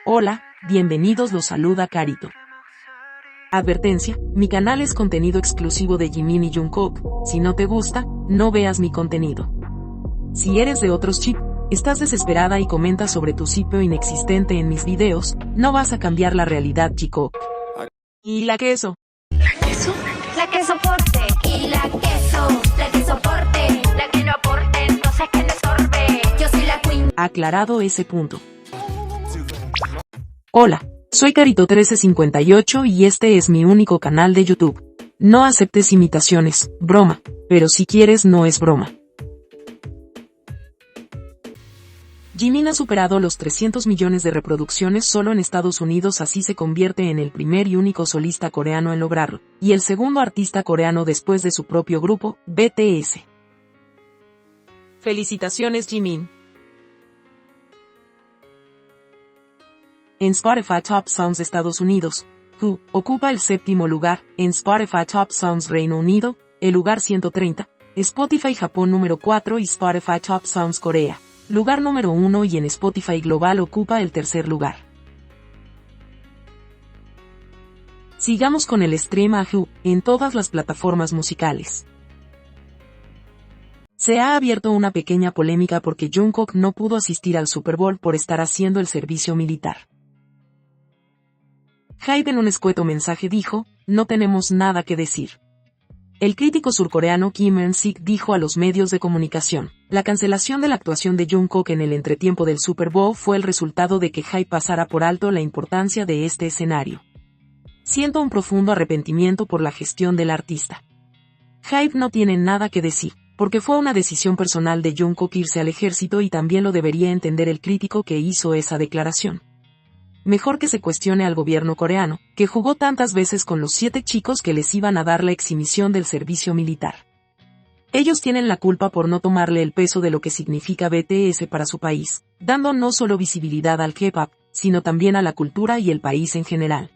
Hola, bienvenidos, los saluda Carito. Advertencia, mi canal es contenido exclusivo de Jimin y Jungkook, si no te gusta, no veas mi contenido. Si eres de otros chip, estás desesperada y comentas sobre tu sitio inexistente en mis videos, no vas a cambiar la realidad, chico. ¿Y la queso? ¿La queso? La que soporte. Y la que soporte. La que no aporte, entonces que le sorbe. Yo soy la queen. Aclarado ese punto. Hola, soy Carito1358 y este es mi único canal de YouTube. No aceptes imitaciones, broma, pero si quieres no es broma. Jimin ha superado los 300 millones de reproducciones solo en Estados Unidos, así se convierte en el primer y único solista coreano en lograrlo, y el segundo artista coreano después de su propio grupo, BTS. Felicitaciones, Jimin. En Spotify Top Songs de Estados Unidos, Who ocupa el séptimo lugar, en Spotify Top Songs Reino Unido, el lugar 130, Spotify Japón número 4 y Spotify Top Songs Corea, lugar número 1, y en Spotify Global ocupa el tercer lugar. Sigamos con el stream a Who en todas las plataformas musicales. Se ha abierto una pequeña polémica porque Jungkook no pudo asistir al Super Bowl por estar haciendo el servicio militar. Hybe en un escueto mensaje dijo, no tenemos nada que decir. El crítico surcoreano Kim Eun-sik dijo a los medios de comunicación, la cancelación de la actuación de Jungkook en el entretiempo del Super Bowl fue el resultado de que Hybe pasara por alto la importancia de este escenario. Siento un profundo arrepentimiento por la gestión del artista. Hybe no tiene nada que decir, porque fue una decisión personal de Jungkook irse al ejército y también lo debería entender el crítico que hizo esa declaración. Mejor que se cuestione al gobierno coreano, que jugó tantas veces con los 7 chicos que les iban a dar la exhibición del servicio militar. Ellos tienen la culpa por no tomarle el peso de lo que significa BTS para su país, dando no solo visibilidad al K-pop, sino también a la cultura y el país en general.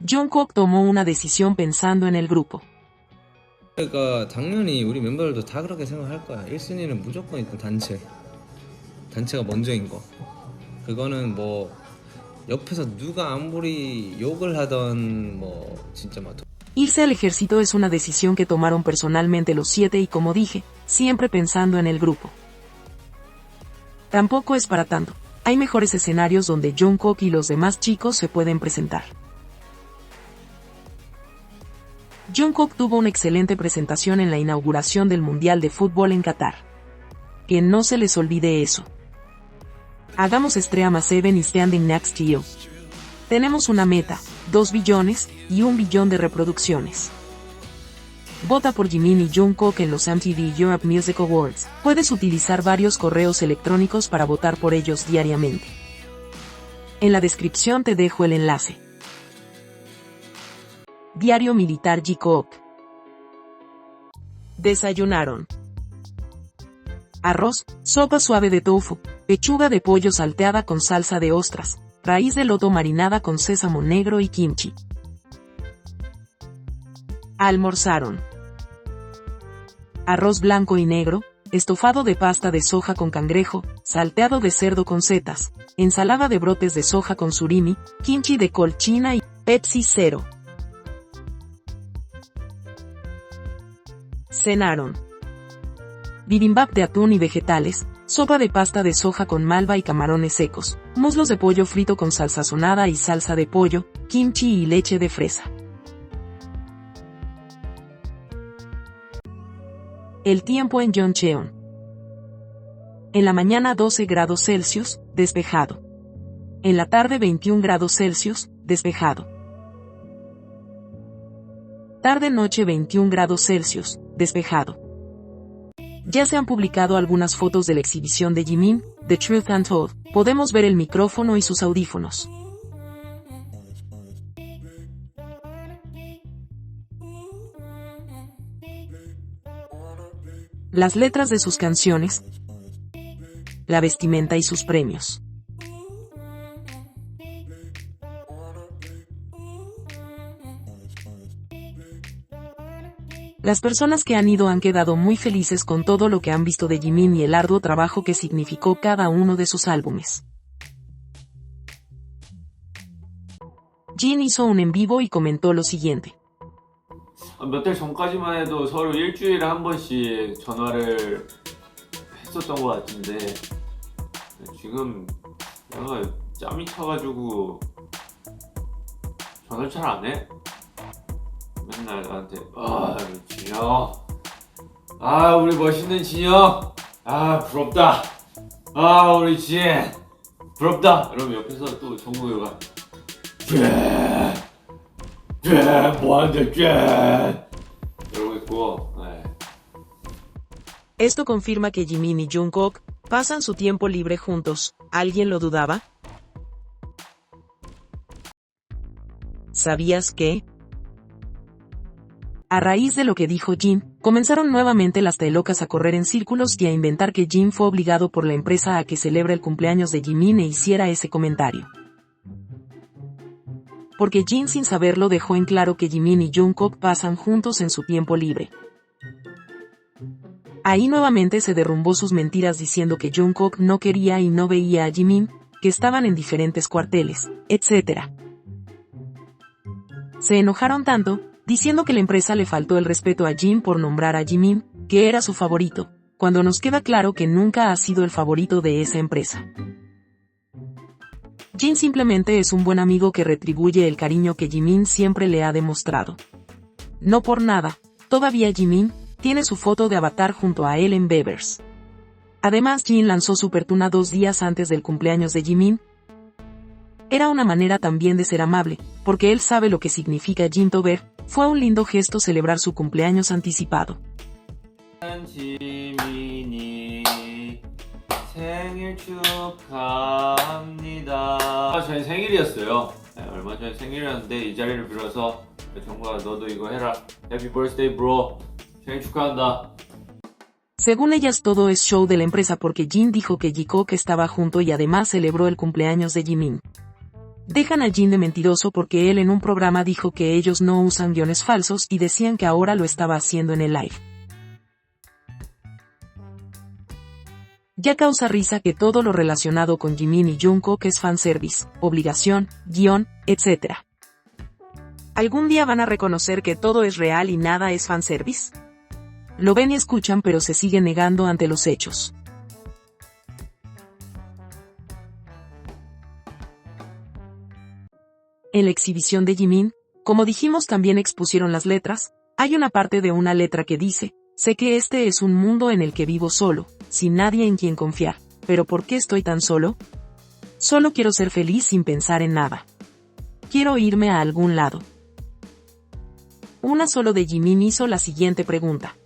Jungkook tomó una decisión pensando en el grupo. 그러니까 당연히 우리 멤버들도 다 그렇게 생각할 거야. 1순위는 무조건 일단 단체가 먼저인 거. 그거는 뭐 옆에서 누가 아무리 욕을 하던 뭐 진짜 막 Irse al ejército es una decisión que tomaron personalmente los 7 y, como dije, siempre pensando en el grupo. Tampoco es para tanto. Hay mejores escenarios donde Jungkook y los demás chicos se pueden presentar. Jungkook tuvo una excelente presentación en la inauguración del Mundial de Fútbol en Qatar. Que no se les olvide eso. Hagamos Stream 7 y Standing Next to You. Tenemos una meta, 2 billones, y 1 billón de reproducciones. Vota por Jimin y Jungkook en los MTV Europe Music Awards. Puedes utilizar varios correos electrónicos para votar por ellos diariamente. En la descripción te dejo el enlace. Diario Militar Jungkook. Desayunaron. Arroz, sopa suave de tofu, pechuga de pollo salteada con salsa de ostras, raíz de loto marinada con sésamo negro y kimchi. Almorzaron. Arroz blanco y negro, estofado de pasta de soja con cangrejo, salteado de cerdo con setas, ensalada de brotes de soja con surimi, kimchi de col china y Pepsi Cero. Cenaron. Bibimbap de atún y vegetales, sopa de pasta de soja con malva y camarones secos, muslos de pollo frito con salsa sazonada y salsa de pollo, kimchi y leche de fresa. El tiempo en Yeoncheon. En la mañana 12 grados Celsius, despejado. En la tarde 21 grados Celsius, despejado. Tarde-noche 21 grados Celsius, despejado. Ya se han publicado algunas fotos de la exhibición de Jimin, The Truth Untold. Podemos ver el micrófono y sus audífonos. Las letras de sus canciones, la vestimenta y sus premios. Las personas que han ido han quedado muy felices con todo lo que han visto de Jimin y el arduo trabajo que significó cada uno de sus álbumes. Jin hizo un en vivo y comentó lo siguiente. 몇 달 전까지만 해도 서로 일주일에 한 번씩 전화를 했었던 것 같은데 지금 내가 짬이 차가지고 전화를 잘 안 해. 맨날 나한테 진영, 우리 멋있는 진영, 부럽다, 우리 진 부럽다. 이러면 옆에서 또 정국이가 뭐하는데 이러고 있고. Esto confirma que Jimin y Jungkook pasan su tiempo libre juntos. ¿Alguien lo dudaba? ¿Sabías que? A raíz de lo que dijo Jin, comenzaron nuevamente las telocas a correr en círculos y a inventar que Jin fue obligado por la empresa a que celebre el cumpleaños de Jimin e hiciera ese comentario. Porque Jin sin saberlo dejó en claro que Jimin y Jungkook pasan juntos en su tiempo libre. Ahí nuevamente se derrumbó sus mentiras diciendo que Jungkook no quería y no veía a Jimin, que estaban en diferentes cuarteles, etc. Se enojaron tanto, diciendo que la empresa le faltó el respeto a Jin por nombrar a Jimin, que era su favorito, cuando nos queda claro que nunca ha sido el favorito de esa empresa. Jin simplemente es un buen amigo que retribuye el cariño que Jimin siempre le ha demostrado. No por nada, todavía Jimin tiene su foto de avatar junto a él en Beavers. Además, Jin lanzó Super Tuna 2 días antes del cumpleaños de Jimin. Era una manera también de ser amable, porque él sabe lo que significa Jintober. Fue un lindo gesto celebrar su cumpleaños anticipado. 지민이 생일 축하합니다. 제 생일이었어요. 얼마 전에 생일이었는데 이 자리를 빌어서 정국아 너도 이거 해라. Happy birthday bro. 생일 축하한다. Según ellas todo es show de la empresa porque Jin dijo que Jikook estaba junto y además celebró el cumpleaños de Jimin. Dejan a Jin de mentiroso porque él en un programa dijo que ellos no usan guiones falsos y decían que ahora lo estaba haciendo en el live. Ya causa risa que todo lo relacionado con Jimin y Jungkook es fanservice, obligación, guión, etc. ¿Algún día van a reconocer que todo es real y nada es fanservice? Lo ven y escuchan pero se siguen negando ante los hechos. En la exhibición de Jimin, como dijimos también expusieron las letras, hay una parte de una letra que dice, sé que este es un mundo en el que vivo solo, sin nadie en quien confiar, pero ¿por qué estoy tan solo? Solo quiero ser feliz sin pensar en nada. Quiero irme a algún lado. Una solo de Jimin hizo la siguiente pregunta.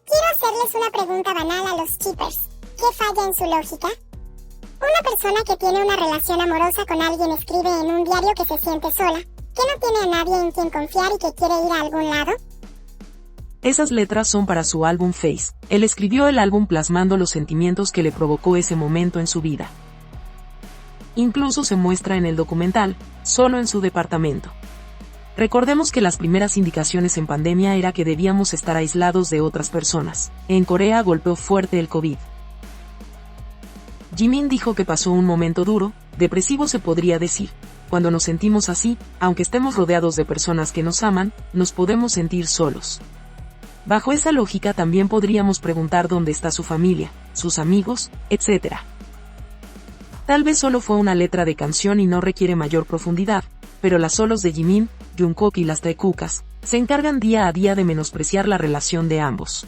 Quiero hacerles una pregunta banal a los shippers. ¿Qué falla en su lógica? Una persona que tiene una relación amorosa con alguien escribe en un diario que se siente sola, que no tiene a nadie en quien confiar y que quiere ir a algún lado. Esas letras son para su álbum Face. Él escribió el álbum plasmando los sentimientos que le provocó ese momento en su vida. Incluso se muestra en el documental, solo en su departamento. Recordemos que las primeras indicaciones en pandemia era que debíamos estar aislados de otras personas. En Corea golpeó fuerte el COVID. Jimin dijo que pasó un momento duro, depresivo se podría decir. Cuando nos sentimos así, aunque estemos rodeados de personas que nos aman, nos podemos sentir solos. Bajo esa lógica también podríamos preguntar dónde está su familia, sus amigos, etc. Tal vez solo fue una letra de canción y no requiere mayor profundidad, pero las solos de Jimin, Jungkook y las taekukas se encargan día a día de menospreciar la relación de ambos.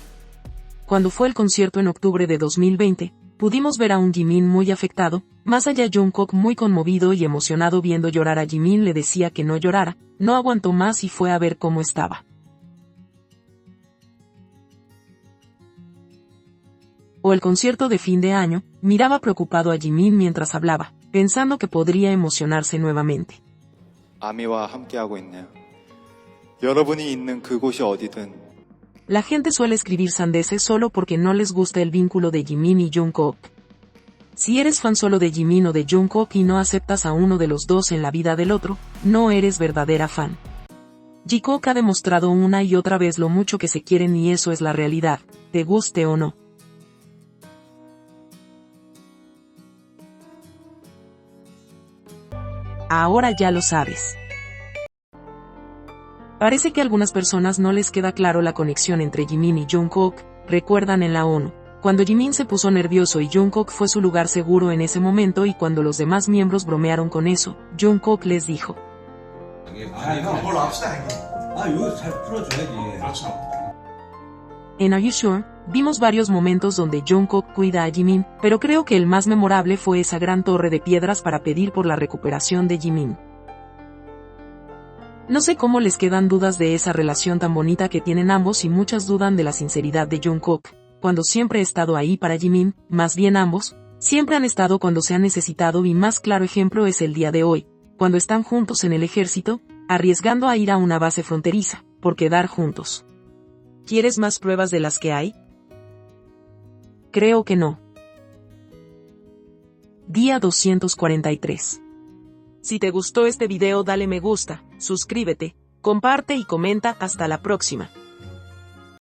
Cuando fue el concierto en octubre de 2020, pudimos ver a un Jimin muy afectado, más allá Jungkook muy conmovido y emocionado viendo llorar a Jimin le decía que no llorara, no aguantó más y fue a ver cómo estaba. O el concierto de fin de año, miraba preocupado a Jimin mientras hablaba, pensando que podría emocionarse nuevamente. 아미와 함께하고 있네요. 여러분이 있는 그곳이 어디든 La gente suele escribir sandeces solo porque no les gusta el vínculo de Jimin y Jungkook. Si eres fan solo de Jimin o de Jungkook y no aceptas a uno de los dos en la vida del otro, no eres verdadera fan. Jungkook ha demostrado una y otra vez lo mucho que se quieren y eso es la realidad, te guste o no. Ahora ya lo sabes. Parece que a algunas personas no les queda claro la conexión entre Jimin y Jungkook, recuerdan en la ONU, cuando Jimin se puso nervioso y Jungkook fue su lugar seguro en ese momento y cuando los demás miembros bromearon con eso, Jungkook les dijo. En Are You Sure, vimos varios momentos donde Jungkook cuida a Jimin, pero creo que el más memorable fue esa gran torre de piedras para pedir por la recuperación de Jimin. No sé cómo les quedan dudas de esa relación tan bonita que tienen ambos y muchas dudan de la sinceridad de Jungkook, cuando siempre he estado ahí para Jimin, más bien ambos, siempre han estado cuando se han necesitado y más claro ejemplo es el día de hoy, cuando están juntos en el ejército, arriesgando a ir a una base fronteriza, por quedar juntos. ¿Quieres más pruebas de las que hay? Creo que no. Día 243. Si te gustó este video dale me gusta, suscríbete, comparte y comenta. Hasta la próxima.